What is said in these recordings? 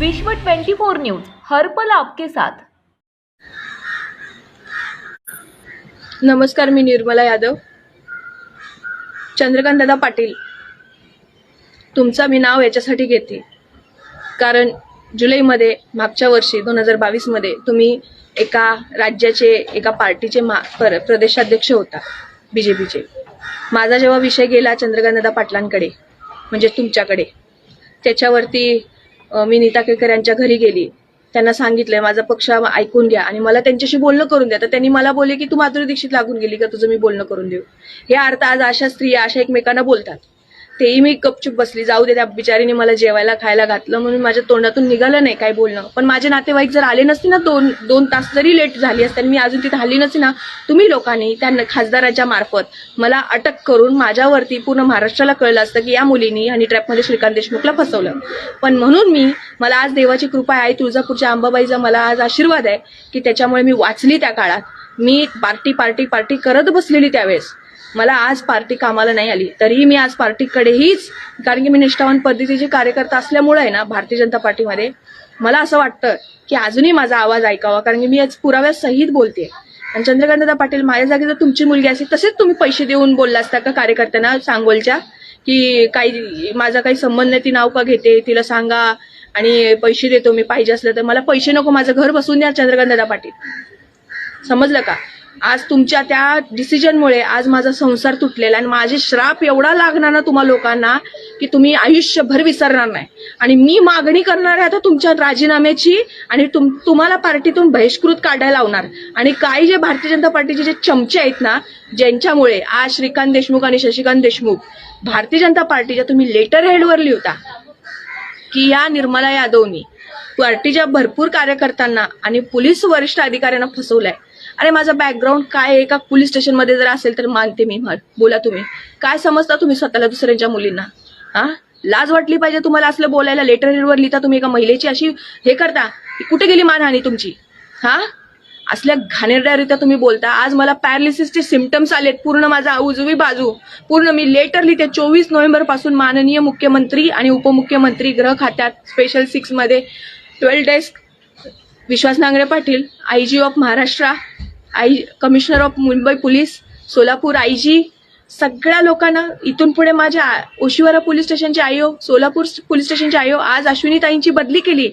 विश्व 24 न्यूज हर पल आपके साथ। नमस्कार, मी निर्मला यादव. चंद्रकांत दादा पाटील, तुमचं मी नाव याच्यासाठी घेते कारण जुलैमध्ये मागच्या वर्षी 2022 मध्ये तुम्ही एका राज्याचे एका पार्टीचे प्रदेशाध्यक्ष होता बीजेपीचे. माझा जेव्हा विषय गेला चंद्रकांत दादा पाटलांकडे म्हणजे तुमच्याकडे, त्याच्यावरती मी नीता केळकर यांच्या घरी गेली. त्यांना सांगितलंय माझा पक्ष ऐकून घ्या आणि मला त्यांच्याशी बोलणं करून द्या. तर त्यांनी मला बोलले की तू माधुरी दीक्षित लागून गेली का, तुझं मी बोलणं करून देऊ. हे अर्थ आज अशा स्त्रिया अशा एकमेकांना बोलतात. तेही मी गपचूप बसली. जाऊ दे, त्या बिचारीने मला जेवायला खायला घातलं म्हणून माझ्या तोंडातून निघालं नाही काय बोलणं. पण माझे नातेवाईक जर आले नसते ना, दोन तास जरी लेट झाली असते मी अजून तिथे हल्ली नसते ना, तुम्ही लोकांनी त्या खासदाराच्या मार्फत मला अटक करून माझ्यावरती पूर्ण महाराष्ट्राला कळलं असतं की या मुलींनी आणि ट्रॅपमध्ये श्रीकांत देशमुखला फसवलं. पण म्हणून मला आज देवाची कृपा आहे, तुळजापूरच्या अंबाबाईचा मला आज आशीर्वाद आहे की त्याच्यामुळे मी वाचली. त्या काळात मी पार्टी करत बसलेली त्यावेळेस मला आज पार्टी कामाला नाही आली. तरीही मी आज पार्टीकडेहीच, कारण की मी निष्ठावान पद्धतीचे कार्यकर्ता असल्यामुळे आहे ना भारतीय जनता पार्टीमध्ये, मला असं वाटतं की अजूनही माझा आवाज ऐकावा. कारण की मी आज पुराव्यासहित बोलते. आणि चंद्रकांत पाटील, माझ्या जागी जर तुमची मुलगी असेल तसेच तुम्ही पैसे देऊन बोलला असता का कार्यकर्त्यांना सांगोलच्या की काही माझा काही संबंध नाही, ती नाव का घेते, तिला सांगा आणि पैसे देतो मी, पाहिजे असलं तर. मला पैसे नको, माझं घर बसून द्या चंद्रकांत पाटील. समजलं का? आज तुमच्या त्या डिसिजनमुळे आज माझा संसार तुटलेला आणि माझे श्राप एवढा लागणार ना तुम्हा लोकांना की तुम्ही आयुष्यभर विसरणार नाही. आणि मी मागणी करणार आहे आता तुमच्या राजीनाम्याची आणि तुम्हाला पार्टीतून बहिष्कृत काढायला लावणार. आणि काही जे भारतीय जनता पार्टीचे जे चमचे आहेत ना, ज्यांच्यामुळे आज श्रीकांत देशमुख आणि शशिकांत देशमुख भारतीय जनता पार्टीच्या, तुम्ही लेटर हेडवर लिहिता की या निर्मला यादवनी पार्टीच्या भरपूर कार्यकर्त्यांना आणि पोलीस वरिष्ठ अधिकाऱ्यांना फसवलंय. अरे माझा बॅकग्राऊंड काय आहे? एका पोलीस स्टेशनमध्ये जर असेल तर मानते मी. बोला, तुम्ही काय समजता तुम्ही स्वतःला दुसऱ्यांच्या मुलींना? लाज वाटली पाहिजे तुम्हाला असलं बोलायला. लेटर हेडवर लिहिता तुम्ही एका महिलेची अशी हे करता. कुठे गेली मानहानी तुमची? असल्या घाणेरड्यारित्या तुम्ही बोलता. आज मला पॅरालिसिसचे सिम्पटम्स आलेत, पूर्ण माझा उजवी बाजू पूर्ण. मी लेटर लिहिते 24 नोव्हेंबर पासून माननीय मुख्यमंत्री आणि उपमुख्यमंत्री गृह खात्यात स्पेशल 6 मध्ये 12 desk Vishwas Nangare Patil, IG of Maharashtra, commissioner of Mumbai police, Solapur IG, सगळ्या लोकांना. इथून पुढे माझ्या ओशिवारा पोलीस स्टेशनचे IO, सोलापूर पोलीस स्टेशनचे IO, आज अश्विनीताईंची बदली केली.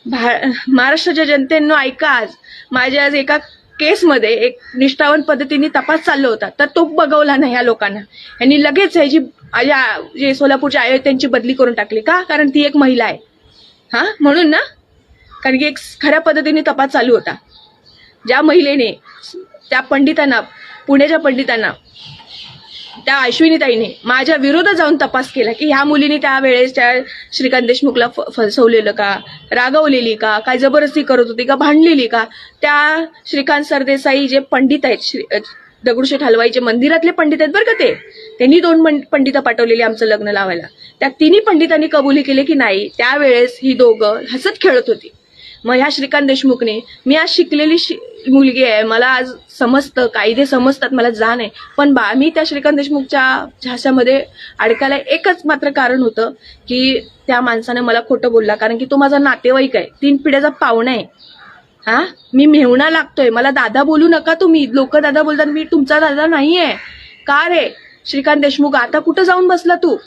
महाराष्ट्राच्या जनतेनं ऐका, आज माझ्या आज एका केसमध्ये एक निष्ठावान पद्धतीने तपास चालला होता तर तो बघवला नाही या लोकांना. यांनी लगेच ह्याची जे सोलापूरचे IO त्यांची बदली करून टाकली. का? कारण ती एक महिला आहे. म्हणून ना, कारण की एक खऱ्या पद्धतीने तपास चालू होता. ज्या महिलेने त्या पंडितांना, पुण्याच्या पंडितांना, त्या अश्विनीताईने माझ्या विरोधात जाऊन तपास केला की ह्या मुलीने त्यावेळेस त्या श्रीकांत देशमुखला फसवलेलं का, रागवलेली का, काय जबरदस्ती करत होती का, भांडलेली का. त्या श्रीकांत सरदेसाई जे पंडित आहेत, दगडूशेठ हलवाईचे मंदिरातले पंडित आहेत बरं का, त्यांनी 2 पंडितं पाठवलेली आमचं लग्न लावायला. त्या तिन्ही पंडितांनी कबुली केले की नाही, त्यावेळेस ही दोघं हसत खेळत होती. मग ह्या श्रीकांत देशमुखने, मी आज शिकलेली मुलगी आहे, मला आज समजतं, कायदे समजतात, मला जाण आहे. पण मी त्या श्रीकांत देशमुखच्या ह्याच्यामध्ये अडकायला एकच मात्र कारण होतं की त्या माणसाने मला खोटं बोलला. कारण की तो माझा नातेवाईक आहे, 3 पिढ्याचा पाहुणा आहे. मी मेहुणा लागतोय, मला दादा बोलू नका तुम्ही. लोक दादा बोलतात, मी तुमचा दादा नाहीये. का रे श्रीकांत देशमुख, आता कुठं जाऊन बसला तू?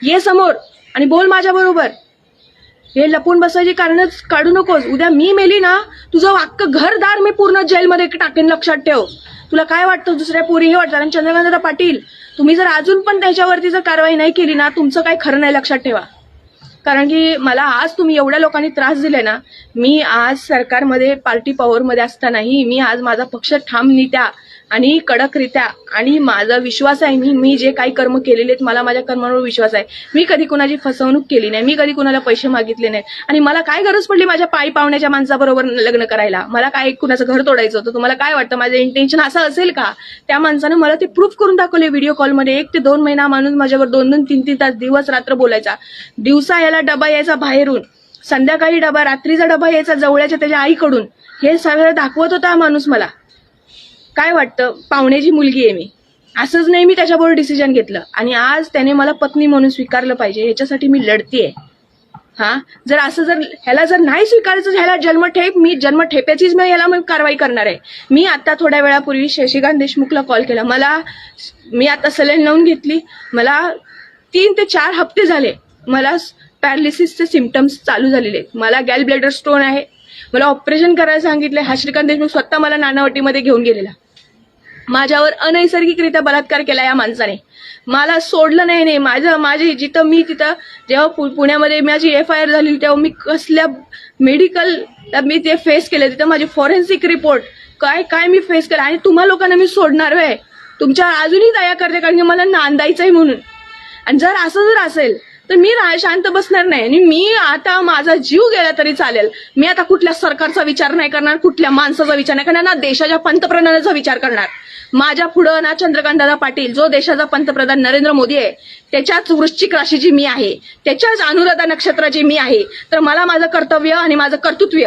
ये समोर आणि बोल माझ्या बरोबर. हे लपून बसायची कारण काढू नकोस. उद्या मी मेली ना, तुझं अख्खं घरदार मी पूर्ण जेलमध्ये टाकेन, लक्षात ठेव. तुला काय वाटतं दुसऱ्या पोरी हे वाटतं? आणि चंद्रकांत पाटील, तुम्ही जर अजून पण त्याच्यावरती जर कारवाई नाही केली ना, तुमचं काही खरं नाही, लक्षात ठेवा. कारण की मला आज तुम्ही एवढ्या लोकांनी त्रास दिले ना, मी आज सरकारमध्ये पार्टी पॉवरमध्ये असतानाही मी आज माझा पक्ष ठामरित्या आणि कडकरित्या, आणि माझा विश्वास आहे, मी जे काही कर्म केलेले आहेत, मला माझ्या कर्मावर विश्वास आहे. मी कधी कुणाची फसवणूक केली नाही, मी कधी कुणाला पैसे मागितले नाही. आणि मला काय गरज पडली माझ्या पायी पावण्याच्या माणसाबरोबर लग्न करायला? मला काय कुणाचं घर तोडायचं होतं? तुम्हाला काय वाटतं माझं इंटेन्शन असं असेल का? त्या माणसानं मला ते प्रूफ करून दाखवले व्हिडिओ कॉलमध्ये. 1 ते 2 महिना माणूस माझ्यावर 2-2, 3-3 तास दिवस रात्र बोलायचा. दिवसा याला डबा यायचा बाहेरून, संध्याकाळी डबा, रात्रीचा डबा यायचा जवळच्या त्याच्या आईकडून. हे सगळं दाखवत होता माणूस मला. काय वाटतं? पाहुण्याची मुलगी आहे मी, असंच नाही मी त्याच्याबरोबर डिसिजन घेतलं. आणि आज त्याने मला पत्नी म्हणून स्वीकारलं पाहिजे, याच्यासाठी मी लढतीये. जर असं ह्याला जर नाही स्वीकारायचं, ह्याला जन्मठेप, मी जन्मठेप्याचीच ह्याला कारवाई करणार आहे. मी आता थोड्या वेळापूर्वी शशिकांत देशमुखला कॉल केला. मी आता सलाईन लावून घेतली. मला 3 ते 4 हप्ते झाले मला पॅरालिसिसचे सिम्पटम्स चालू झालेले आहेत. मला गॅल ब्लॅडर स्टोन आहे. मला ऑपरेशन करायला सांगितले. हा श्रीकांत देशमुख स्वतः मला नानावटीमध्ये घेऊन गेलेला. माझ्यावर अनैसर्गिकरित्या बलात्कार केला या माणसाने. मला सोडलं नाही. माझी जिथं मी तिथं जेव्हा पुण्यामध्ये माझी FIR झाली तेव्हा मी कसल्या मेडिकल मी ते फेस केले. तिथं माझी फॉरेन्सिक रिपोर्ट काय मी फेस केलं. आणि तुम्हा लोकांना मी सोडणार आहे. तुमच्या अजूनही दया करते, कारण की मला नांदायचंय म्हणून. आणि जर असेल तर मी शांत बसणार नाही. आणि मी आता माझा जीव गेला तरी चालेल. मी आता कुठल्या सरकारचा विचार नाही करणार, कुठल्या माणसाचा विचार नाही करणार, ना देशाच्या पंतप्रधानाचा विचार करणार. माझ्या पुढं ना चंद्रकांतदादा पाटील, जो देशाचा पंतप्रधान नरेंद्र मोदी आहे, त्याच्याच वृश्चिक राशीची मी आहे, त्याच्याच अनुराधा नक्षत्राची मी आहे. तर मला माझं कर्तव्य आणि माझं कर्तृत्व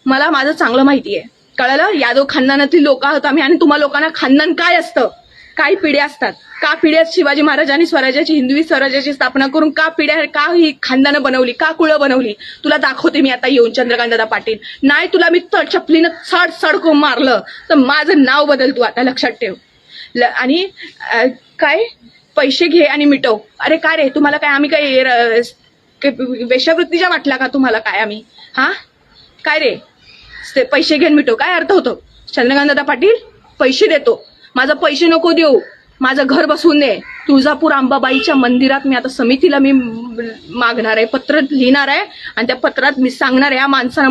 मला माझं चांगलं माहिती आहे. कळलं? यादव खानदानातली लोक आहोत आम्ही. आणि तुम्हा लोकांना खानदान काय असतं, काय पिढ्या असतात, का पिढ्यात शिवाजी महाराजांनी स्वराज्याची, हिंदवी स्वराज्याची स्थापना करून का ही खानदानं बनवली, का कुळं बनवली, तुला दाखवते मी आता येऊन चंद्रकांतदादा पाटील. नाही तुला मी चपलीनं सडकून मारलं तर माझं नाव बदल तू आता लक्षात ठेव. आणि काय पैसे घे आणि मिटव. अरे काय रे, तुम्हाला काय आम्ही काय वेश्यावृत्तीच्या वाटला का तुम्हाला काय आम्ही? काय रे, पैसे घेऊन मिटव काय अर्थ होतो? चंद्रकांतदादा पाटील पैसे देतो, माझं पैसे नको देऊ, माझं घर बसवून दे. तुळजापूर अंबाबाईच्या मंदिरात मी आता समितीला मागणार आहे, पत्र लिहिणार आहे. आणि त्या पत्रात मी सांगणार आहे, या माणसानं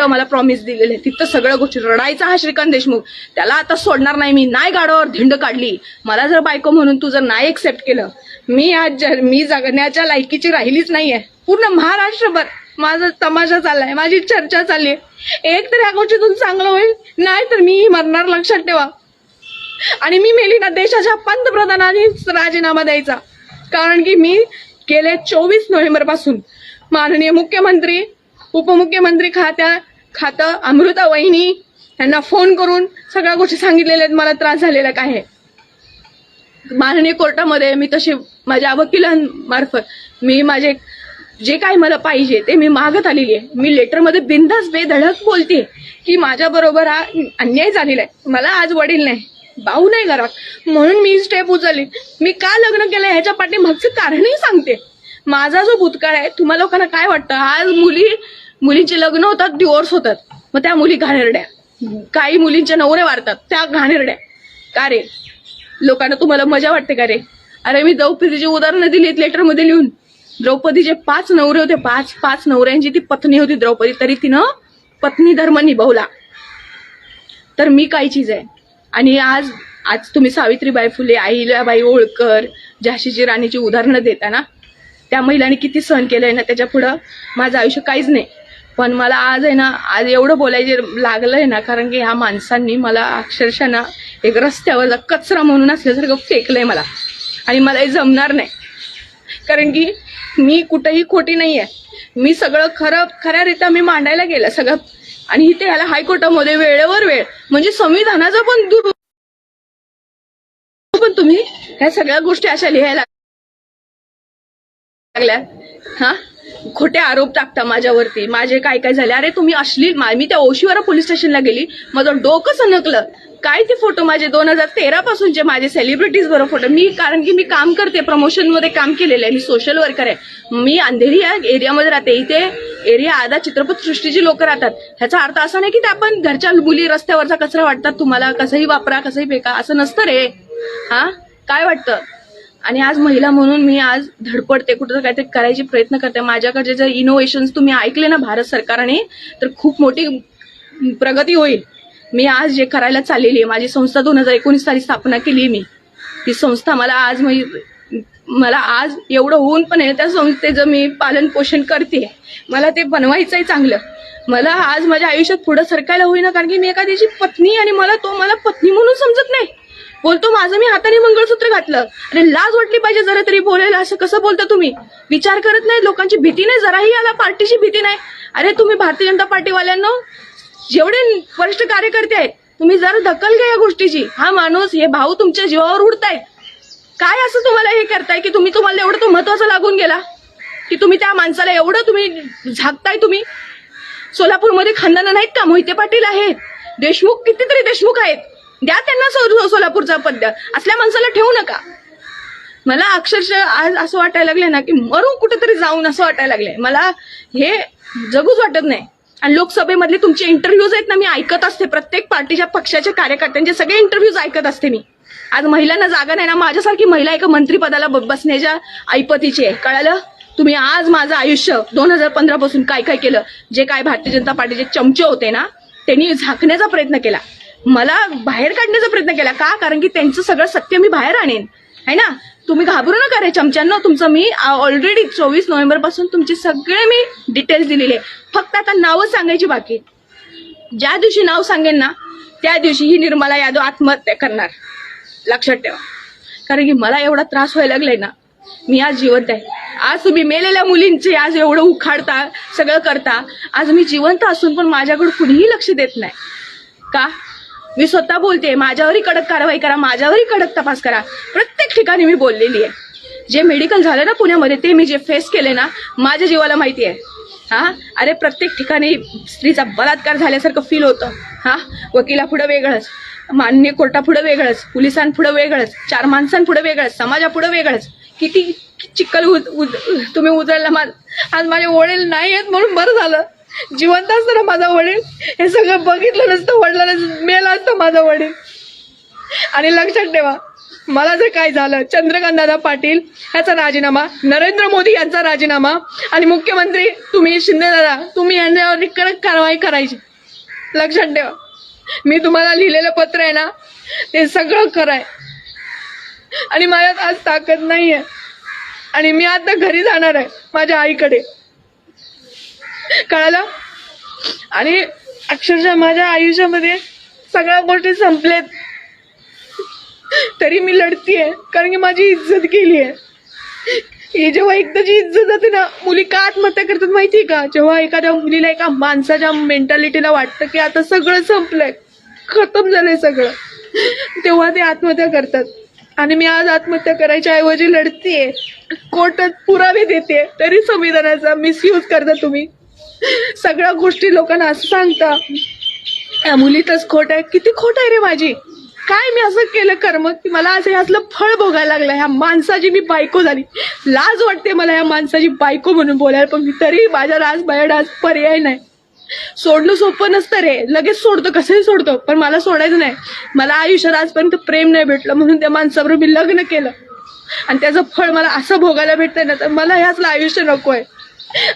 मला प्रॉमिस दिलेलं आहे. तिथं सगळ्या गोष्टी रडायचा हा श्रीकांत देशमुख. त्याला आता सोडणार नाही मी. नाही गाडावर धिंड काढली. मला जर बायको म्हणून तू जर नाही एक्सेप्ट केलं, मी जगण्याच्या लायकीची राहिलीच नाहीये. पूर्ण महाराष्ट्रभर माझा तमाशा चाललाय, माझी चर्चा चालली आहे. एक तर ह्या गोष्टीतून चांगलं होईल, नाही तर मी मरणार, लक्षात ठेवा. आणि मी मेली ना, देशाच्या पंतप्रधानांनी राजीनामा द्यायचा. कारण की मी गेले 24 नोव्हेंबर पासून माननीय मुख्यमंत्री, उपमुख्यमंत्री खातं अमृता वहिनी यांना फोन करून सगळ्या गोष्टी सांगितलेल्या आहेत. मला त्रास झालेला काय आहे. माननीय कोर्टामध्ये मी तसे माझ्या वकिलांमार्फत मी माझे जे काही मला पाहिजे ते मी मागत आलेली आहे. मी लेटरमध्ये बिनधास्त बेधडक बोलते की माझ्या बरोबर हा अन्याय झालेला आहे. मला आज वडील नाही, भाऊ नाही घरात, म्हणून मी स्टेप उचलली. मी का लग्न केलं ह्याच्या पाठीमागचं कारणही सांगते. माझा जो भूतकाळ आहे, तुम्हाला लोकांना काय वाटतं, आज मुलींचे लग्न होतात, डिवोर्स होतात, मग त्या मुली घाणेरड्या, काही मुलींचे नवरे वारतात, त्या घाणेरड्या. का रे लोकांना तुम्हाला मजा वाटते का रे? अरे मी द्रौपदीची उदाहरणं दिलीत लेटरमध्ये लिहून. द्रौपदीचे 5 नवरे होते, 5 नवऱ्यांची ती पत्नी होती द्रौपदी, तरी तिनं पत्नी धर्म निभावला. तर मी काय चीज आहे. आणि आज तुम्ही सावित्रीबाई फुले, अहिल्याबाई होळकर, झाशीची राणीची उदाहरणं देताना त्या महिलांनी किती सहन केलंय ना, त्याच्या पुढं माझं आयुष्य काहीच नाही. पण मला आज आहे ना, आज एवढं बोलायचं लागलंय ना, कारण की ह्या माणसांनी मला अक्षरशः ना एक रस्त्यावर कचरा म्हणून असल्यासारखं फेकलंय मला. आणि मला हे जमणार नाही, कारण की मी कुठेही खोटी नाहीये. मी सगळं खऱ्यारीत्या मी मांडायला गेलं सगळं. आणि इथे ह्याला हायकोर्टामध्ये वेळेवर वेळ, म्हणजे संविधानाचा पण तुम्ही ह्या सगळ्या गोष्टी अशा लिहायला लागल्या. खोटे आरोप टाकता माझ्यावरती. माझे काय काय झाले. अरे तुम्ही अश्लील, मी त्या ओशीवारा पोलीस स्टेशनला गेली, माझं डोकं सनकलं. काय ते फोटो माझे 2013 पासूनचे माझे सेलिब्रिटीज बरोबर फोटो. कारण की मी काम करते, प्रमोशन मध्ये काम केलेलं आहे, मी सोशल वर्कर आहे. मी अंधेरी या एरियामध्ये राहते. इथे एरिया आधा चित्रपटसृष्टीची लोक राहतात. ह्याचा अर्थ असा नाही की आपण घरच्या मुली रस्त्यावरचा कचरा वाटतात तुम्हाला, कसंही वापरा कसंही फेका, असं नसतं रे. काय वाटतं. आणि आज महिला म्हणून मी आज धडपडते, कुठं काहीतरी करायची प्रयत्न करते. माझ्याकडे जर इनोव्हेशन्स तुम्ही ऐकले ना भारत सरकारने, तर खूप मोठी प्रगती होईल. मी आज जे करायला चाललेली आहे, माझी संस्था 2019 साली स्थापना केली मी. ती संस्था मला आज एवढं होऊन पण आहे, त्या संस्थेचं मी पालन पोषण करते. मला ते बनवायचंय चांगलं. मला आज माझ्या आयुष्यात पुढे सरकायला होईना, कारण की मी एखाद्याची पत्नी आणि मला पत्नी म्हणून समजत नाही. बोलतो माझं मी हाताने मंगळसूत्र घातलं. अरे लाज वाटली पाहिजे जरा तरी बोलायला. असं कसं बोलता तुम्ही? विचार करत नाही, लोकांची भीती नाही, जराही याला पार्टीची भीती नाही. अरे तुम्ही भारतीय जनता पार्टीवाल्यांनो, जेवढे वरिष्ठ कार्यकर्ते आहेत, तुम्ही जरा दखल घ्या या गोष्टीची. हा माणूस, हे भाऊ तुमच्या जीवावर उडतायत. काय असं तुम्हाला हे करताय की तुम्हाला एवढं तो महत्वाचा लागून गेला? की तुम्ही त्या माणसाला एवढं तुम्ही झाकताय? तुम्ही सोलापूरमध्ये खानदानं नाहीत का? मोहिते पाटील आहेत, देशमुख, कितीतरी देशमुख आहेत, द्या त्यांना सोलापूरचा पद द्या. असल्या माणसाला ठेवू नका. मला अक्षरशः आज असं वाटायला लागले ना की मरू कुठेतरी जाऊन, असं वाटायला लागलंय मला. हे जगूच वाटत नाही. आणि लोकसभेमधले तुमचे इंटरव्ह्यूज आहेत ना, मी ऐकत असते. प्रत्येक पार्टीच्या पक्षाच्या कार्यकर्त्यांचे सगळे इंटरव्ह्यूज ऐकत असते मी. आज महिलांना जागा नाही ना, माझ्यासारखी महिला एका मंत्रिपदाला बसण्याच्या ऐपतीची आहे. कळालं? तुम्ही आज माझं आयुष्य 2015 पासून काय काय केलं, जे काय भारतीय जनता पार्टीचे चमचे होते ना, त्यांनी झाकण्याचा प्रयत्न केला, मला बाहेर काढण्याचा प्रयत्न केला. का? कारण की त्यांचं सगळं सत्य मी बाहेर आणेन, है ना. तुम्ही घाबरू नका रे चमच्यांना. तुमचं मी ऑलरेडी 24 नोव्हेंबर पासून तुमचे सगळे मी डिटेल्स दिलेले. फक्त आता नावं सांगायची बाकी. ज्या दिवशी नाव सांगेन ना, त्या दिवशी ही निर्मला यादव आत्महत्या करणार, लक्षात ठेवा. कारण की मला एवढा त्रास व्हायला लागलाय ना, मी आज जिवंत आहे. आज तुम्ही मेलेल्या मुलींचे आज एवढं उखाडता, सगळं करता. आज मी जिवंत असून पण माझ्याकडे कुणीही लक्ष देत नाही. का? मी स्वतः बोलते, माझ्यावरही कडक कारवाई करा, माझ्यावरही कडक तपास करा. प्रत्येक ठिकाणी मी बोललेली आहे. जे मेडिकल झालं ना पुण्यामध्ये, ते मी जे फेस केले ना, माझ्या जीवाला माहिती आहे. हा, अरे प्रत्येक ठिकाणी स्त्रीचा बलात्कार झाल्यासारखं फील होतं. हा, वकिलापुढं वेगळंच, मान्य कोर्टापुढं वेगळंच, पोलिसांपुढं वेगळंच, 4 माणसांपुढं वेगळंच, समाजापुढं वेगळंच. किती चिखल तुम्ही उजळला. आज माझे वडील नाही आहेत म्हणून बरं झालं. जिवंत असताना माझा वडील हे सगळं बघितलं नसतं, वडिलांना मेला असतं माझा वडील. आणि लक्षात ठेवा, मला जर काय झालं, चंद्रकांत दादा पाटील ह्याचा राजीनामा, नरेंद्र मोदी यांचा राजीनामा, आणि मुख्यमंत्री तुम्ही शिंदे दादा, तुम्ही यांच्यावर कडक कारवाई करायची. लक्षात ठेवा, मी तुम्हाला लिहिलेलं पत्र आहे ना, ते सगळं कराय. आणि माझ्यात आज ताकद नाहीये. आणि मी आता घरी जाणार आहे माझ्या आईकडे. कळालं? आणि अक्षरशः माझ्या आयुष्यामध्ये सगळ्या गोष्टी संपलेत, तरी मी लढतीये. कारण की माझी इज्जत गेली आहे. ही जेव्हा एकदाची इज्जत जाते ना, मुली का आत्महत्या करतात माहितीये का? जेव्हा एखाद्या मुलीला, एका माणसाच्या मेंटॅलिटीला वाटतं की आता सगळं संपलंय, खतम झालंय सगळं, तेव्हा ते आत्महत्या करतात. आणि मी आज आत्महत्या करायच्या ऐवजी लढतीये, कोर्टात पुरावे देते, तरी संविधानाचा मिसयूज करता तुम्ही. सगळ्या गोष्टी लोकांना असं सांगता, या मुलीतच खोट आहे. किती खोट आहे रे माझी? काय मी असं केलं कर्म की मला असं ह्यातलं फळ भोगायला लागलं? ह्या माणसाची मी बायको झाली. लाज वाटते मला ह्या माणसाची बायको म्हणून बोलायला, पण तरी माझ्या माझ्याकडे आज पर्याय नाही. सोडणं सोपं नसतं रे, लगेच सोडतो, कसंही सोडतो, पण मला सोडायचं नाही. मला आयुष्यात आजपर्यंत प्रेम नाही भेटलं, म्हणून त्या माणसाबरोबर मी लग्न केलं. आणि त्याचं फळ मला असं भोगायला भेटतंय ना, तर मला ह्यातलं आयुष्य नकोय.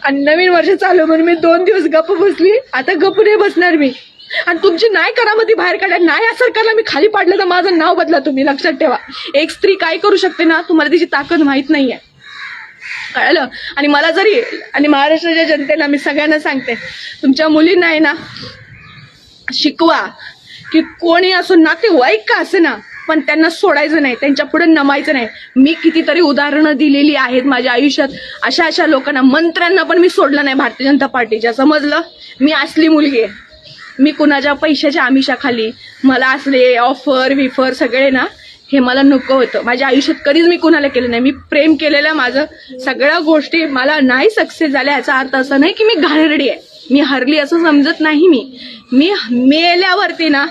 आणि नवीन वर्ष चालू म्हणून मी 2 दिवस गप्प बसली, आता गप्प नाही बसणार मी. आणि तुमची नाही करामती बाहेर काढल्या, नाही या सरकारला मी खाली पाडलं तर माझं नाव बदला तुम्ही. लक्षात ठेवा, एक स्त्री काय करू शकते ना, तुम्हाला तिची ताकद माहित नाहीये. कळलं? आणि मला जरी, आणि महाराष्ट्राच्या जनतेला मी सगळ्यांना सांगते, तुमच्या मुलींना आहे ना शिकवा की कोणी असो, नातेवाईक का असे ना, पण त्यांना सोडायचं नाही, त्यांच्या पुढे नमायचं नाही. मी कितीतरी उदाहरणं दिलेली आहेत माझ्या आयुष्यात. अशा लोकांना, मंत्र्यांना पण मी सोडलं नाही भारतीय जनता पार्टीच्या. समजलं? मी असली मुलगी आहे. मी कुणाच्या पैशाच्या आमिषाखाली, मला असले ऑफर विफर सगळे ना, हे मला नको होतं. माझ्या आयुष्यात कधीच मी कुणाला केलं नाही. मी प्रेम केलेलं, माझं सगळ्या गोष्टी मला नाही सक्सेस झाल्या, याचा अर्थ असा नाही की मी घाणेरडी आहे, मी हरली असं समजत नाही. मी मेल्यावरती ना,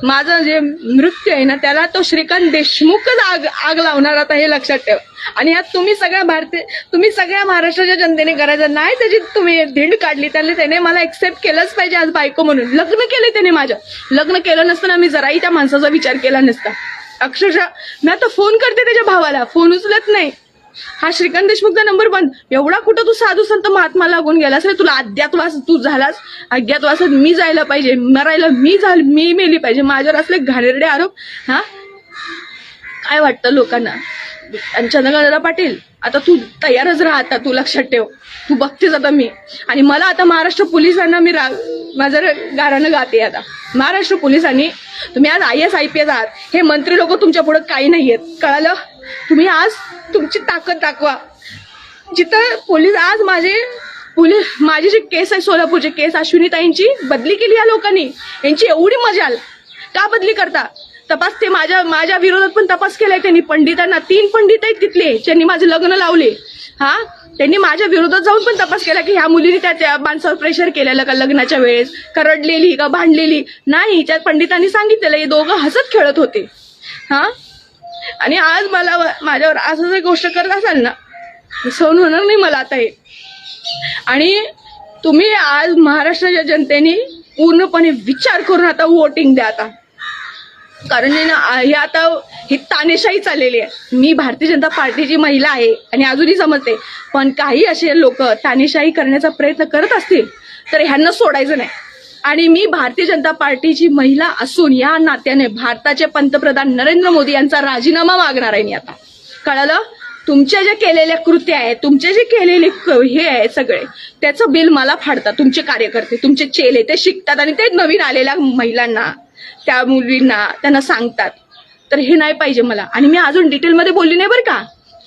माझं जे मृत्यू आहे ना, त्याला तो श्रीकांत देशमुखच आग लावणार. आता हे लक्षात ठेवा. आणि यात तुम्ही सगळ्या महाराष्ट्राच्या जनतेने करायचं नाही. त्याची तुम्ही धिंड काढली, त्याने मला एक्सेप्ट केलंच पाहिजे आज बायको म्हणून. लग्न केलं त्याने माझं. लग्न केलं नसताना मी जराही त्या माणसाचा विचार केला नसता. अक्षरशः मी आता फोन करते त्याच्या भावाला, फोन उचलत नाही. हा श्रीकांत देशमुखचा नंबर बंद. एवढा कुठं तू साधू संत महात्मा लागून गेलास रे? तुला अज्ञातवास तू झालास. अज्ञातवासात मी जायला पाहिजे, मरायला मी मेली पाहिजे. माझ्यावर असले घाणेरडे आरोप. हा, काय वाटतं लोकांना? आणि चंद्रकांत पाटील, आता तू तयारच राहा. आता तू लक्षात ठेव, तू बघतेच आता मी. आणि मला आता महाराष्ट्र पोलिसांना मी माझं गाणं गाते. आता महाराष्ट्र पोलिसांनी, तुम्ही आज IAS IPS आहात, हे मंत्री लोक तुमच्या पुढे काही नाहीयेत. कळालं? तुम्ही आज तुमची ताकद दाखवा. जिथं पोलीस आज माझी जी केस आहे, सोलापूरची केस, अश्विनीताईंची बदली केली या लोकांनी. यांची एवढी मजाल का बदली करता? तपास ते माझ्या विरोधात पण तपास केलाय त्यांनी. पंडितांना, 3 पंडित आहेत तिथले, ज्यांनी माझे लग्न लावले. हा, त्यांनी माझ्या विरोधात जाऊन पण तपास केला की ह्या मुलीने त्या माणसावर प्रेशर केलेलं का लग्नाच्या वेळेस, का रडलेली का भांडलेली नाही. त्या पंडितांनी सांगितलेलं हे दोघं हसत खेळत होते. हा, आणि आज मला माझ्यावर असं जर गोष्ट करत असाल ना, सहन होणार नाही मला आता हे. आणि तुम्ही आज महाराष्ट्राच्या जनतेने पूर्णपणे विचार करून आता वोटिंग द्या आता. कारण हे आता ही तानेशाही चाललेली आहे. मी भारतीय जनता पार्टीची महिला आहे आणि अजूनही समजते, पण काही असे लोक तानेशाही करण्याचा प्रयत्न करत असतील तर ह्यांना सोडायचं नाही. आणि मी भारतीय जनता पार्टीची महिला असून या नात्याने भारताचे पंतप्रधान नरेंद्र मोदी यांचा राजीनामा मागणार आहे मी आता. कळालं? तुमच्या जे केलेल्या कृत्य आहेत, तुमचे जे केलेले हे आहे सगळे, त्याचं बिल मला फाडतात तुमचे कार्यकर्ते, तुमचे चेले. ते शिकतात आणि ते नवीन आलेल्या महिलांना, त्या मुलींना त्यांना सांगतात. तर हे नाही पाहिजे मला. आणि मी अजून डिटेलमध्ये बोलली नाही बरं का.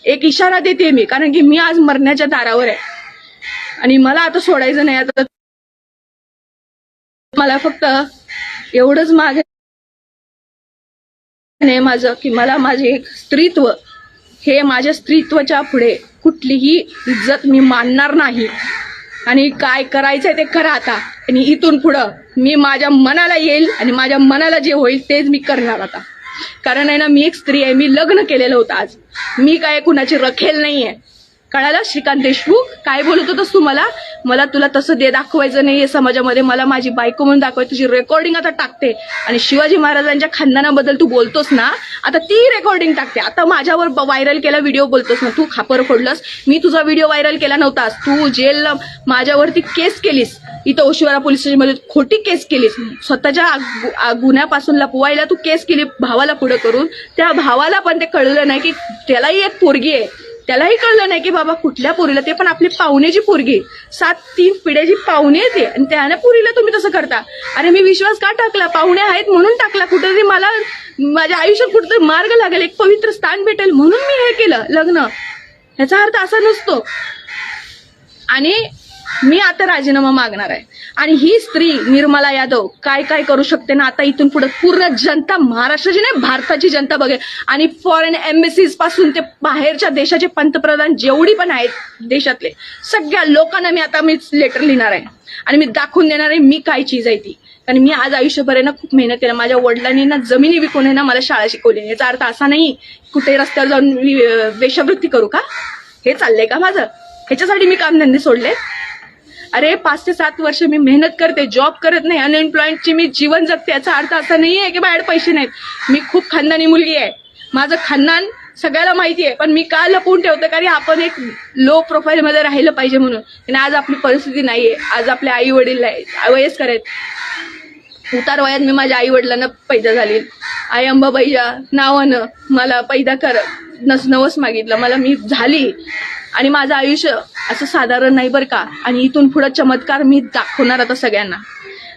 एक इशारा देते मी, कारण की मी आज मरण्याच्या दारावर आहे आणि मला आता सोडायचं नाही. आता मला फक्त एवढंच मागे नाही माझं की मला माझे एक स्त्रीत्व, हे माझ्या स्त्रीत्वाच्या पुढे कुठलीही इज्जत मी मानणार नाही. आणि काय करायचंय ते करा आता. आणि इथून पुढं मी माझ्या मनाला येईल आणि माझ्या मनाला जे होईल तेच मी करणार आता. कारण आहे ना, मी एक स्त्री आहे, मी लग्न केलेलं होतं. आज मी काय कुणाची रखेल नाहीये. कळालं? श्रीकांत देशमुख काय बोलत होतस तू मला तुला तसं दाखवायचं नाहीये समाजामध्ये. मला माझी बायको म्हणून दाखवायची. तुझी रेकॉर्डिंग आता टाकते आणि शिवाजी महाराजांच्या खानदानाबद्दल तू बोलतोस ना, आता ती रेकॉर्डिंग टाकते. आता माझ्यावर व्हायरल केला व्हिडिओ बोलतोस ना, तू खापर फोडलंस. मी तुझा व्हिडिओ व्हायरल केला नव्हतास. तू जेलला माझ्यावरती केस केलीस, इथं ओशिवारा पोलीस स्टेशनमध्ये खोटी केस केलीस. स्वतःच्या गुन्ह्यापासून लपवायला तू केस केली भावाला पुढे करून. त्या भावाला पण ते कळलं नाही की त्यालाही एक पोरगी आहे. त्यालाही कळलं नाही की बाबा कुठल्या पोरीला, ते पण आपली पाहुण्याची पोरगी, 7-3 पिढ्याची पाहुणे येते आणि त्याने पोरीला तुम्ही तसं करता. अरे मी विश्वास का टाकला? पाहुणे आहेत म्हणून टाकला. कुठेतरी मला माझ्या आयुष्यात कुठेतरी मार्ग लागेल, एक पवित्र स्थान भेटेल म्हणून मी हे केलं लग्न. याचा अर्थ असा नसतो. आणि मी आता राजीनामा मागणार आहे. आणि ही स्त्री निर्मला यादव काय काय करू शकते ना, आता इथून पुढे पूर्ण जनता, महाराष्ट्राची नाही भारताची जनता बघेल. आणि फॉरेन एम्बेसीज पासून ते बाहेरच्या देशाचे पंतप्रधान जेवढी पण आहेत देशातले सगळ्या लोकांना मी लेटर लिहिणार आहे आणि मी दाखवून देणार आहे मी काय चीज आहे ती. कारण मी आज आयुष्यभर ना खूप मेहनत केली. माझ्या वडिलांनी ना जमिनी विकून ना मला शाळा शिकवली. याचा अर्थ असा नाही कुठे रस्त्यावर जाऊन मी वेश्यावृत्ती करू का, हे चाललंय का माझं. ह्याच्यासाठी मी कामधंदे सोडले. अरे 5 ते 7 वर्ष मी मेहनत करते, जॉब करत नाही, अनएम्प्लॉयडची मी जीवन जगते. याचा अर्थ असा नाहीये की माझ्याकडे पैसे नाहीत. मी खूप खानदानी मुलगी आहे. माझं खानदान सगळ्याला माहिती आहे, पण मी का लपवून ठेवते? कारण आपण एक लो प्रोफाईल मध्ये राहिलं पाहिजे म्हणून. आणि आज आपली परिस्थिती नाहीये. आज आपले आई वडील वयस्कर आहेत. उतार वयात मी माझ्या आई वडिलांना पैदा झाली. आई अंबाबाईच्या नावानं मला पैदा नवस मागितलं मला, मी झाली. आणि माझं आयुष्य असं साधारण नाही बरं का. आणि इथून पुढे चमत्कार मी दाखवणार आता सगळ्यांना.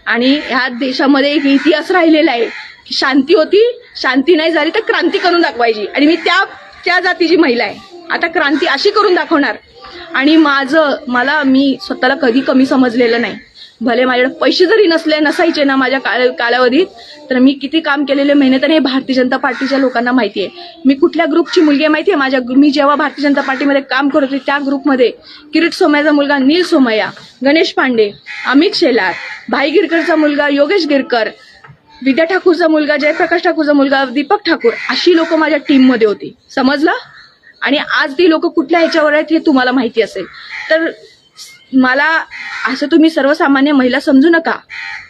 आणि ह्या देशामध्ये एक इतिहास राहिलेला आहे की शांती होती, शांती नाही झाली तर क्रांती करून दाखवायची. आणि मी त्या जातीची महिला आहे. आता क्रांती अशी करून दाखवणार. आणि मी स्वतःला कधी कमी समजलेलं नाही. भले माझ्याकडे पैसे जरी नसायचे ना माझ्या कालावधीत, तर मी किती काम केलेले मेहनतीने हे भारतीय जनता पार्टीच्या लोकांना माहिती आहे. मी कुठल्या ग्रुपची मुलगी आहे माहिती आहे? मी जेव्हा भारतीय जनता पार्टीमध्ये काम करत होते त्या ग्रुपमध्ये किरीट सोमय्याचा मुलगा नील सोमय्या, गणेश पांडे, अमित शेलार, भाई गिरकरचा मुलगा योगेश गिरकर, विद्या ठाकूरचा मुलगा जयप्रकाश ठाकूरचा मुलगा दीपक ठाकूर, अशी लोक माझ्या टीममध्ये होती. समजलं? आणि आज ती लोक कुठल्या ह्याच्यावर आहेत हे तुम्हाला माहिती असेल. तर मला असं तुम्ही सर्वसामान्य महिला समजू नका.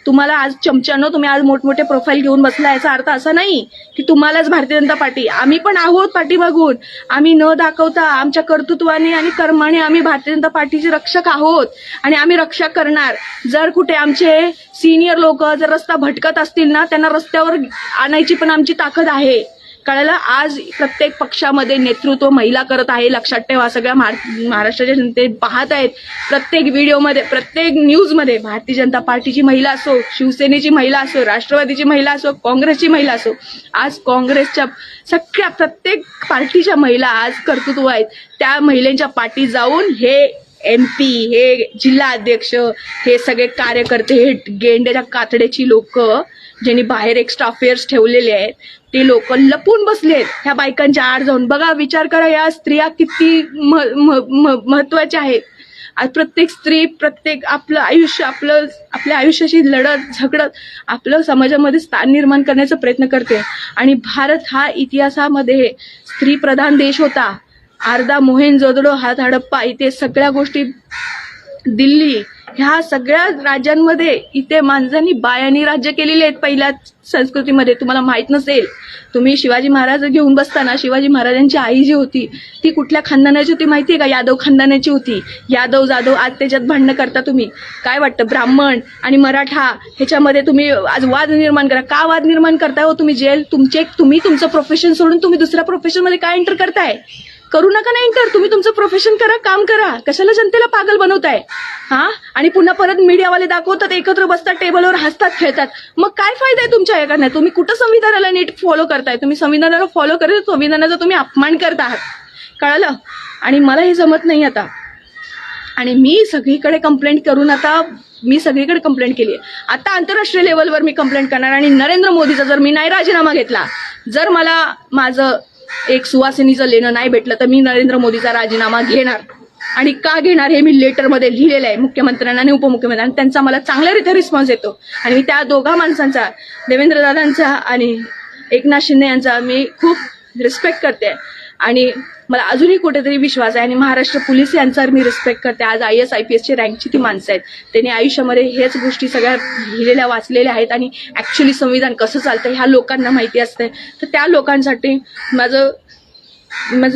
तुम्हाला आज चमच्यानं तुम्ही आज मोठमोठे प्रोफाईल घेऊन बसला. याचा अर्थ असा नाही की तुम्हालाच भारतीय जनता पार्टी, आम्ही पण आहोत पाठीमागून. आम्ही न दाखवता आमच्या कर्तृत्वाने आणि कर्माने आम्ही भारतीय जनता पार्टीचे रक्षक आहोत आणि आम्ही रक्षा करणार. जर कुठे आमचे सिनियर लोक जर रस्ता भटकत असतील ना, त्यांना रस्त्यावर आणायची पण आमची ताकद आहे. कळलं? आज प्रत्येक पक्षामध्ये नेतृत्व महिला करत आहे. लक्षात ठेवा. सगळ्या महाराष्ट्राच्या जनते पाहत आहेत. प्रत्येक व्हिडिओमध्ये, प्रत्येक न्यूजमध्ये भारतीय जनता पार्टीची महिला असो, शिवसेनेची महिला असो, राष्ट्रवादीची महिला असो, काँग्रेसची महिला असो, आज काँग्रेसच्या सगळ्या प्रत्येक पार्टीच्या महिला आज कर्तृत्व आहेत. त्या महिलांच्या पाठी जाऊन हे MP, हे जिल्हा अध्यक्ष, हे सगळे कार्यकर्ते, हे गेंड्याच्या कातड्याची लोक ज्यांनी बाहेर एक्स्ट्रा अफेअर्स ठेवलेले आहेत ते लोक लपून बसले आहेत ह्या बायकांच्या आड जाऊन. बघा, विचार करा, या स्त्रिया किती महत्वाच्या आहेत. आज प्रत्येक स्त्री, प्रत्येक आपलं आयुष्य, आपल्या आयुष्याशी लढत झगडत आपलं समाजामध्ये स्थान निर्माण करण्याचा प्रयत्न करते. आणि भारत हा इतिहासामध्ये स्त्रीप्रधान देश होता. अर्धा मोहेंजोदडो, हात हडप्पा, इथे सगळ्या गोष्टी, दिल्ली, ह्या सगळ्या राज्यांमध्ये इथे माणसांनी बायांनी राज्य केलेले आहेत पहिल्या संस्कृतीमध्ये. तुम्हाला माहित नसेल, तुम्ही शिवाजी महाराज घेऊन बसताना शिवाजी महाराजांची आई जी होती ती कुठल्या खानदानाची होती माहितीये का? यादव खानदानाची होती. यादव जाधव आज त्याच्यात भांडणं करता तुम्ही. काय वाटतं, ब्राह्मण आणि मराठा ह्याच्यामध्ये तुम्ही आज वाद निर्माण करा. का वाद निर्माण करताय हो तुम्ही? तुम्ही तुमचं प्रोफेशन सोडून तुम्ही दुसऱ्या प्रोफेशनमध्ये काय एंटर करताय? करू नका ना एंटर. तुम्ही तुमचं प्रोफेशन करा, काम करा. कशाला जनतेला पागल बनवताय? आणि पुन्हा परत मीडियावाले दाखवतात, एकत्र बसतात टेबलवर, हसतात, खेळतात. मग काय फायदा आहे तुमच्या एका? तुम्ही कुठं संविधानाला नीट फॉलो करताय? तुम्ही संविधानाला फॉलो करत संविधानाचा तुम्ही अपमान करत आहात. कळालं? आणि मला हे जमत नाही आता. आणि मी सगळीकडे कंप्लेंट करून मी सगळीकडे कंप्लेंट केली आहे. आता आंतरराष्ट्रीय लेवलवर मी कंप्लेंट करणार. आणि नरेंद्र मोदीचा जर मी नाही राजीनामा घेतला, जर मला माझं एक सुवासिनीचं लेणं नाही भेटलं, तर मी नरेंद्र मोदीचा राजीनामा घेणार. आणि का घेणार हे मी लेटरमध्ये लिहिलेलं आहे मुख्यमंत्र्यांना आणि उपमुख्यमंत्र्यांना. आणि त्यांचा मला चांगल्यारीत्या रिस्पॉन्स येतो. आणि मी त्या दोघा माणसांचा, देवेंद्र दादांचा आणि एकनाथ शिंदे यांचा मी खूप रिस्पेक्ट करते. आणि मला अजूनही कुठेतरी विश्वास आहे. आणि महाराष्ट्र पोलीस यांचा मी रिस्पेक्ट करते. आज IAS IPS ची रँकची ती माणसं आहेत. त्यांनी आयुष्यामध्ये हेच गोष्टी सगळ्या लिहिलेल्या, वाचलेल्या आहेत. आणि ऍक्च्युली संविधान कसं चालतं ह्या लोकांना माहिती असतंय. तर त्या लोकांसाठी माझं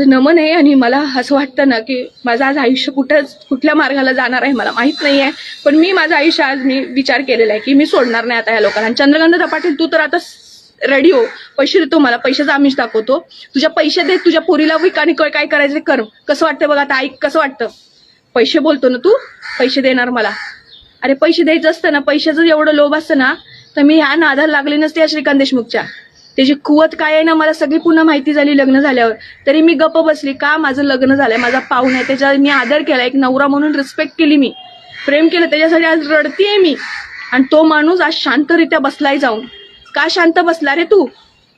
नमन आहे. आणि मला असं वाटतं ना की माझं आज आयुष्य कुठल्या मार्गाला जाणार आहे मला माहित नाही आहे. पण मी माझं आयुष्य आज मी विचार केलेला आहे की मी सोडणार नाही आता ह्या लोकांना. चंद्रकांत पाटील, तू तर आता रेडी हो, पैसे देतो, मला पैशाचा आमिष दाखवतो. तुझ्या पैसे दे, तुझ्या पोरीला विकानी काय करायचं कर. कसं वाटतं बघा आता, ऐक कसं वाटतं. पैसे बोलतो ना तू, पैसे देणार मला. अरे पैसे द्यायचं असतं ना, पैशाचं एवढं लोभ असतं ना, तर मी ह्या नादाला लागली नसते या श्रीकांत देशमुखच्या. त्याची कुवत काय आहे ना मला सगळी पुन्हा माहिती झाली लग्न झाल्यावर. तरी मी गप्प बसली. का? माझं लग्न झालंय, माझा पाहुणा आहे, त्याचा मी आदर केला, एक नवरा म्हणून रिस्पेक्ट केली, मी प्रेम केलं, त्याच्यासाठी आज रडतीये मी. आणि तो माणूस आज शांतरित्या बसलाय जाऊन. का शांत बसला रे तू?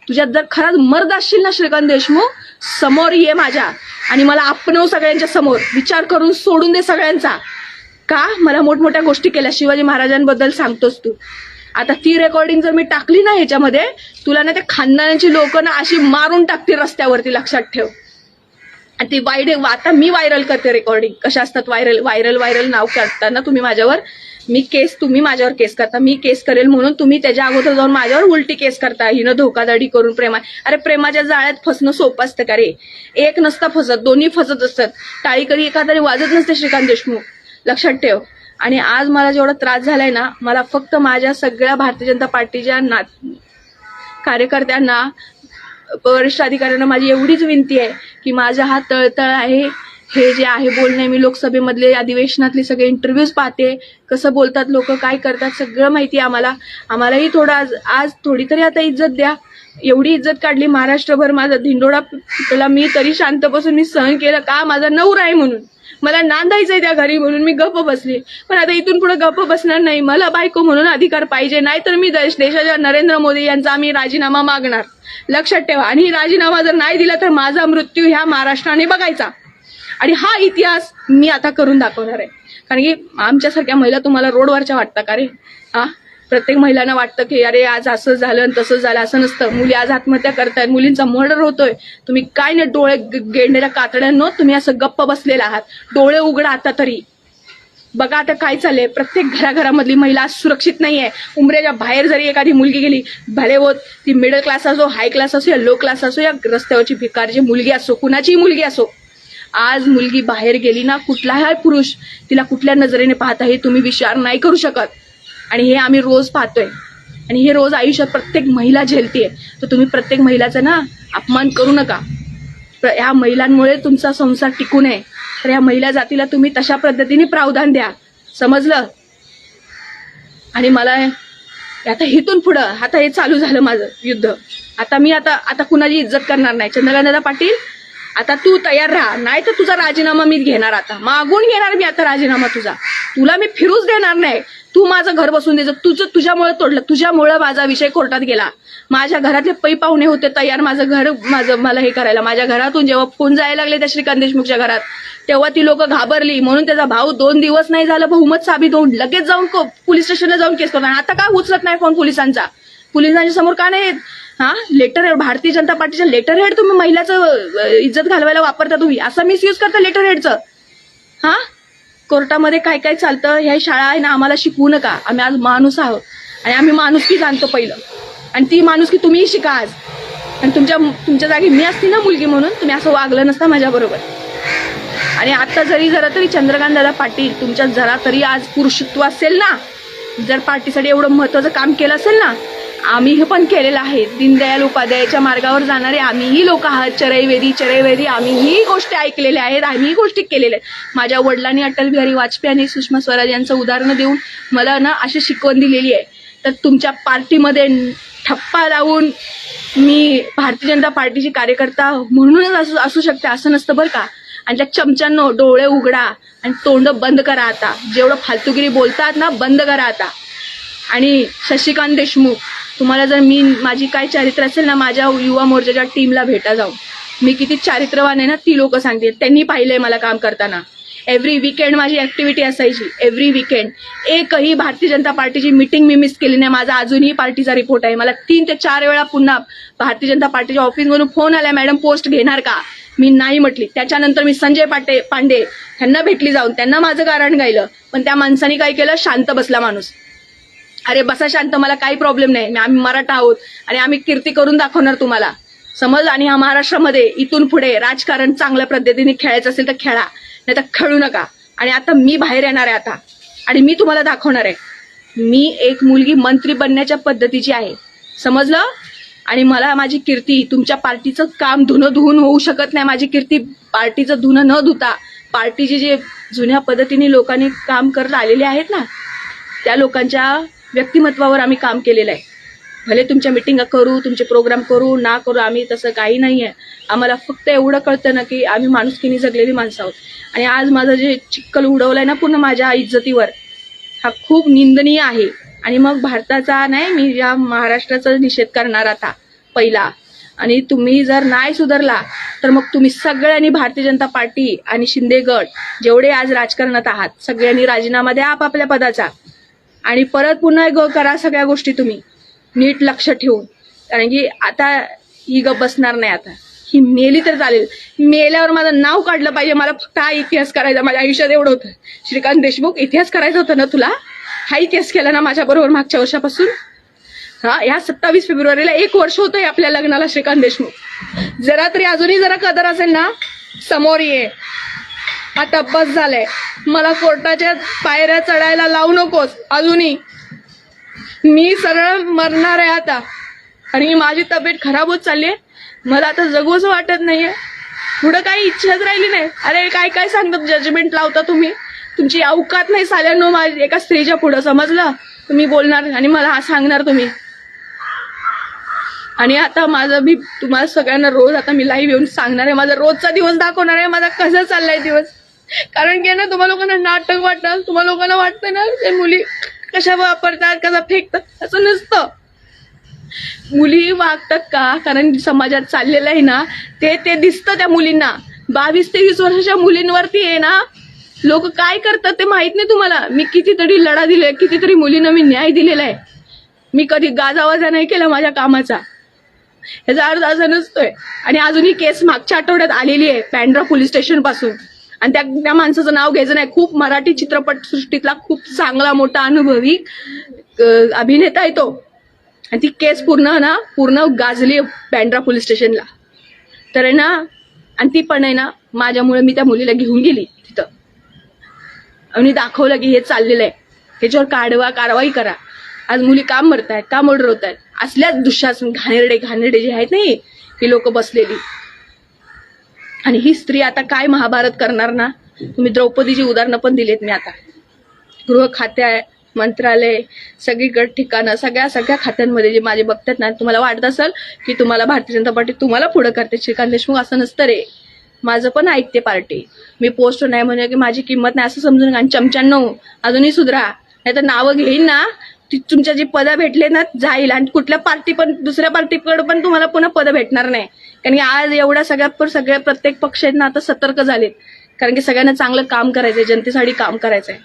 तुझ्यात जर खरंच मर्द असशील ना श्रीकांत देशमुख, समोर ये माझ्या आणि मला आपणव सगळ्यांच्या समोर. विचार करून सोडून दे सगळ्यांचा. का? मला मोठमोठ्या गोष्टी केल्या, शिवाजी महाराजांबद्दल सांगतोस तू. आता ती रेकॉर्डिंग जर मी टाकली ना ह्याच्यामध्ये, तुला ना त्या खानदानाची लोक ना अशी मारून टाकतील रस्त्यावरती, लक्षात ठेव. आणि ती आता मी व्हायरल करते रेकॉर्डिंग. कशा असतात व्हायरल नाव करताना तुम्ही माझ्यावर, तुम्ही माझ्यावर केस करता. मी केस करेल म्हणून तुम्ही त्याच्या अगोदर जाऊन माझ्यावर उलटी केस करता, हिनं धोकाधडी करून अरे प्रेमाच्या जाळ्यात फसणं सोपं असतं का रे? एक नसता फसत, दोन्ही फसत असतात. टाळी कधी एखाद्याने वाजत नसते श्रीकांत देशमुख, लक्षात ठेव. आणि आज मला जेवढा त्रास झालाय ना, मला फक्त माझ्या सगळ्या भारतीय जनता पार्टीच्या कार्यकर्त्यांना, वरिष्ठ अधिकाऱ्यांना माझी एवढीच विनंती आहे की माझा हा तळतळ आहे, हे जे आहे बोलणे, मी लोकसभेमधले अधिवेशनातले सगळे इंटरव्ह्यूज पाहते, कसं बोलतात लोक, काय करतात, सगळं माहिती आहे आम्हाला. आम्हालाही थोडं आज थोडी तरी आता इज्जत द्या. एवढी इज्जत काढली महाराष्ट्रभर, माझा धिंडोळा पिटला, मी तरी शांत बसून मी सहन केलं. का? माझा नवरा आहे म्हणून, मला नांदायचंय त्या घरी म्हणून मी गप्प बसली. पण आता इथून पुढे गप्प बसणार नाही. मला बायको म्हणून अधिकार पाहिजे, नाहीतर मी देशाच्या नरेंद्र मोदी यांचा आम्ही राजीनामा मागणार, लक्षात ठेवा. आणि राजीनामा जर नाही दिला तर माझा मृत्यू ह्या महाराष्ट्राने बघायचा. आणि हा इतिहास मी आता करून दाखवणार आहे. कारण की आमच्यासारख्या महिला तुम्हाला रोडवरच्या वाटतं का रे? प्रत्येक महिलांना वाटतं की अरे आज असं झालं आणि तसं झालं. असं नसतं. मुली आज आत्महत्या करतायत, मुलींचा मर्डर होतोय. तुम्ही काय नाही डोळे गेंडेल्या कातड्यांनो तुम्ही असं गप्प बसलेला आहात. डोळे उघडा आता तरी. बघा आता काय चाललंय. प्रत्येक घराघरामधली महिला आज सुरक्षित नाहीये. उमरेच्या बाहेर जरी एखादी मुलगी गेली, भले होत ती मिडल क्लास असो, हाय क्लास असो या लो क्लास असो, या रस्त्यावरची भिकारची मुलगी असो, कुणाचीही मुलगी असो, आज मुलगी बाहेर गेली ना, कुठलाही पुरुष तिला कुठल्या नजरेने पाहत आहे तुम्ही विचार नाही करू शकत. आणि हे आम्ही रोज पाहतोय आणि हे रोज आयुष्यात प्रत्येक महिला झेलतीये. तर तुम्ही प्रत्येक महिलाचा ना अपमान करू नका. ह्या महिलांमुळे तुमचा संसार टिकू नये. तर ह्या महिला जातीला तुम्ही तशा पद्धतीने प्रावधान द्या, समजलं? आणि मला आता इथून पुढं आता हे चालू झालं माझं युद्ध. आता मी आता कुणाची इज्जत करणार नाही. चंद्रकांत पाटील आता तू तयार राहा, नाही तर तुझा राजीनामा मी घेणार. आता मागून घेणार मी आता राजीनामा तुझा. तुला मी फिरूच देणार नाही. तू माझं घर बसून द्यायचं, तुझ्यामुळे तोडलं, तुझ्यामुळे माझा विषय कोर्टात गेला. माझ्या घरातले पै पाहुणे होते तयार मला हे करायला. माझ्या घरातून जेव्हा फोन जायला लागले त्या श्रीकांत देशमुखच्या घरात, तेव्हा ती लोक घाबरली. म्हणून त्याचा भाऊ 2 दिवस नाही झालं बहुमत साबित होऊन लगेच जाऊन पोलीस स्टेशनला जाऊन केस करतो. आता का उचलत नाही फोन पोलिसांच्या समोर का नाही? लेटर हेड, भारतीय जनता पार्टीचं लेटर हेड तुम्ही महिलाचं इज्जत घालवायला वापरता, तुम्ही असा मिसयूज करता लेटर हेडचं. कोर्टामध्ये काय काय चालतं ह्या शाळा आहे ना, आम्हाला शिकवू नका. आम्ही आज माणूस आहोत आणि आम्ही माणुसकी जाणतो पहिलं, आणि ती माणुसकी तुम्ही शिका आज. आणि तुमच्या जागी मी असती ना मुलगी म्हणून, तुम्ही असं वागलं नसता माझ्याबरोबर. आणि आता जरा तरी चंद्रकांत दादा पाटील तुमच्यात जरा तरी आज पुरुषत्व असेल ना, जर पार्टीसाठी एवढं महत्वाचं काम केलं असेल ना, आम्ही हे पण केलेलं आहे. दीनदयाल उपाध्यायाच्या मार्गावर जाणारे आम्हीही लोक आहात. चरैवेदी आम्हीही गोष्टी ऐकलेल्या आहेत, आम्हीही गोष्टी केलेल्या आहेत. माझ्या वडिलांनी अटल बिहारी वाजपेयी आणि सुषमा स्वराज यांचं उदाहरण देऊन मला ना अशी शिकवण दिलेली आहे. तर तुमच्या पार्टीमध्ये ठप्पा लावून मी भारतीय जनता पार्टीची कार्यकर्ता म्हणूनच असू शकते असं नसतं बरं का. आणि त्या चमच्यांनो डोळे उघडा आणि तोंड बंद करा आता. जेवढं फालतूगिरी बोलतात ना बंद करा आता. आणि शशिकांत देशमुख, तुम्हाला जर माझी काय चारित्र्य असेल ना, माझ्या युवा मोर्चाच्या टीमला भेटा जाऊन. मी किती चारित्र्यवान आहे ना ती लोक सांगतील, त्यांनी पाहिलंय मला काम करताना. एव्हरी वीकेंड माझी ऍक्टिव्हिटी असायची. एव्हरी वीकेंड एकही भारतीय जनता पार्टीची मीटिंग मी मिस केली नाही. माझा अजूनही पार्टीचा रिपोर्ट आहे. मला 3 ते 4 वेळा पुन्हा भारतीय जनता पार्टीच्या ऑफिसमधून फोन आला, मॅडम पोस्ट घेणार का? मी नाही म्हटली. त्याच्यानंतर मी संजय पांडे यांना भेटली जाऊन, त्यांना माझं कारण गायलं. पण त्या माणसाने काय केलं, शांत बसला माणूस. अरे बसा शांत, मला काही प्रॉब्लेम नाही, आम्ही मराठा आहोत आणि आम्ही कीर्ती करून दाखवणार तुम्हाला, समज. आणि ह्या महाराष्ट्रामध्ये इथून पुढे राजकारण चांगल्या पद्धतीने खेळायचं असेल तर खेळा, नाही तर खेळू नका. आणि आता मी बाहेर येणार आहे आता, आणि मी तुम्हाला दाखवणार आहे मी एक मुलगी मंत्री बनण्याच्या पद्धतीची आहे, समजलं. आणि मला माझी कीर्ती तुमच्या पार्टीचं काम धुणं धुवून होऊ शकत नाही. माझी कीर्ती पार्टीचं धुणं न धुता, पार्टीचे जे जुन्या पद्धतीने लोकांनी काम करत आलेले आहेत ना, त्या लोकांच्या व्यक्तिमत्वावर आम्ही काम केलेलं आहे. भले तुमच्या मिटिंगा करू, तुमचे प्रोग्राम करू ना करू, आम्ही तसं काही नाही आहे. आम्हाला फक्त एवढं कळतं ना की आम्ही माणुसकीने जगलेली माणसं आहोत. आणि आज माझं जे चिक्कल उडवलंय ना पूर्ण माझ्या इज्जतीवर, हा खूप निंदनीय आहे. आणि मग भारताचा नाही, मी या महाराष्ट्राचा निषेध करणार आता पहिला. आणि तुम्ही जर नाही सुधारला तर मग तुम्ही सगळ्यांनी, भारतीय जनता पार्टी आणि शिंदे गट जेवढे आज राजकारणात आहात, सगळ्यांनी राजीनामा द्या आपापल्या पदाचा आणि परत पुन्हा करा सगळ्या गोष्टी तुम्ही नीट लक्ष ठेवून. कारण की आता ही गप बसणार नाही. आता ही मेली तर चालेल, मेल्यावर माझं नाव काढलं पाहिजे. मला फक्त हा इतिहास करायचा, माझ्या आयुष्यात एवढं होतं. श्रीकांत देशमुख, इतिहास करायचा होता ना तुला, हा इतिहास केला ना माझ्याबरोबर मागच्या वर्षापासून. ह्या 27 फेब्रुवारीला 1 वर्ष होतंय आपल्या लग्नाला. श्रीकांत देशमुख, जरा तरी अजूनही जरा कदर असेल ना, समोर ये. आता बस झालंय, मला कोर्टाच्या पायऱ्या चढायला लावू नकोस अजूनही. मी सरळ मरणार आहे आता, आणि माझी तब्येत खराब होत चालली आहे. मला आता जगूच वाटत नाहीये, पुढं काही इच्छाच राहिली नाही. अरे काय काय सांगतात, जजमेंट लावता तुम्ही, तुमची अवकात नाही साल्यांनो माझी एका स्त्रीच्या पुढं, समजलं. तुम्ही बोलणार आणि मला हा सांगणार तुम्ही. आणि आता माझं मी तुम्हाला सगळ्यांना रोज आता मी लाईव्ह येऊन सांगणार आहे, माझा रोजचा दिवस दाखवणार आहे, माझा कसा चाललाय दिवस. कारण की ना तुम्हाला लोकांना नाटक वाटतं, तुम्हाला लोकांना वाटतं ना ते मुली कशा वापरतात, कसा फेकतात, असं नसतं. मुली वागतात का, कारण समाजात चाललेलं आहे ना ते दिसतं त्या मुलींना. 22 ते 20 वर्षाच्या मुलींवरती आहे ना लोक काय करतात ते माहित नाही तुम्हाला. मी कितीतरी लढा दिलाय, कितीतरी मुलींना मी न्याय दिलेला आहे. मी कधी गाजावाजा नाही केला माझ्या कामाचा, याचा अर्थ असा नसतोय. आणि अजूनही केस मागच्या आठवड्यात आलेली आहे बँड्रा पोलीस स्टेशन पासून, आणि त्या माणसाचं नाव घ्यायचं नाही. खूप मराठी चित्रपट सृष्टीतला खूप चांगला मोठा अनुभवी अभिनेता आहे तो. आणि ती केस पूर्ण गाजली बँड्रा पोलीस स्टेशनला. तर आहे ना, आणि ती पण आहे ना माझ्यामुळे मी त्या मुलीला घेऊन गेली तिथं आणि दाखवलं की हे चाललेलं आहे, ह्याच्यावर कारवाई करा. आज मुली का मरतायत, का मर्डर होत आहेत, असल्याच दुःशासन घाणेरडे जे आहेत नाही ही लोक बसलेली. आणि ही स्त्री आता काय महाभारत करणार ना. तुम्ही द्रौपदीची उदाहरणं पण दिलेत मी आता. गृह खात्या, मंत्रालय, सगळीकडे ठिकाणं, सगळ्या खात्यांमध्ये जे माझे बघतात ना, तुम्हाला वाटत असेल की तुम्हाला भारतीय जनता पार्टी तुम्हाला पुढं करते. श्रीकांत देशमुख, असं नसतं रे. माझं पण ऐकते पार्टी. मी पोस्ट नाही म्हणजे की माझी किंमत नाही असं समजून. आणि चमच्यांनो अजूनही सुधरा. नाही तर नावं घेईन ना, ती तुमच्या जी पदं भेटले ना जाईल, आणि कुठल्या दुसऱ्या पार्टीकडे पण तुम्हाला पुन्हा पदं भेटणार नाही. कारण की आज एवढ्या सगळ्या प्रत्येक पक्ष आहेत ना आता सतर्क झालेत, कारण की सगळ्यांना चांगलं काम करायचंय, जनतेसाठी काम करायचंय.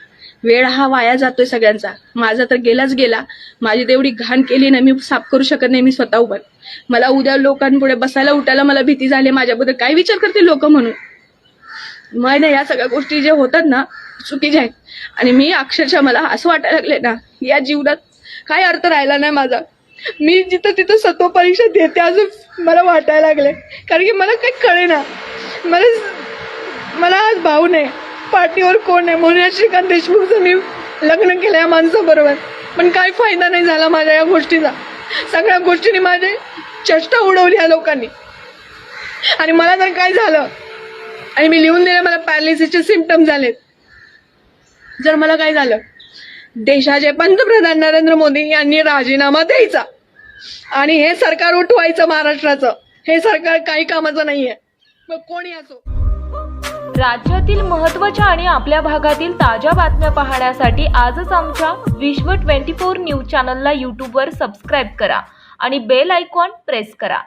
वेळ हा वाया जातोय सगळ्यांचा. माझा तर गेलाच गेला. माझी तेवढी घाण केली ना, मी साफ करू शकत नाही मी स्वतः उभं. मला उद्या लोकांपुढे बसायला उठायला मला भीती झाली, माझ्याबद्दल काय विचार करतील लोक म्हणून. मग या सगळ्या गोष्टी ज्या होतात ना चुकीच्या आहेत. आणि मी अक्षरशः मला असं वाटायला लागले ना, या जीवनात काय अर्थ राहिला नाही माझा. मी जिथं तिथं सत्व परीक्षा देते असं मला वाटायला लागले, कारण की मला काही कळेना. मला आज भाऊ नाही, पाठीवर कोण आहे, म्हणून या श्रीकांत देशमुखचं मी लग्न केलं या माणसाबरोबर. पण काय फायदा नाही झाला माझ्या या गोष्टीचा. सगळ्या गोष्टींनी माझे चेष्टा उडवली या लोकांनी. आणि मला तर काय झालं, आणि मी लिहून दिले मला पॅरालिसिसचे सिम्पटम झालेत. जर मला काय झालं, देशाचे पंतप्रधान नरेंद्र मोदी यांनी राजीनामा द्यायचा आणि हे सरकार उठवायचं महाराष्ट्राचं. हे सरकार काही कामाचं नाहीये, मग कोणी असो. राज्यातील महत्त्वाच्या आणि आपल्या भागातील ताज्या बातम्या पाहण्यासाठी आजच आमच्या विश्व 24 न्यूज चॅनलला यूट्यूबवर सबस्क्राईब करा आणि बेल आयकॉन प्रेस करा.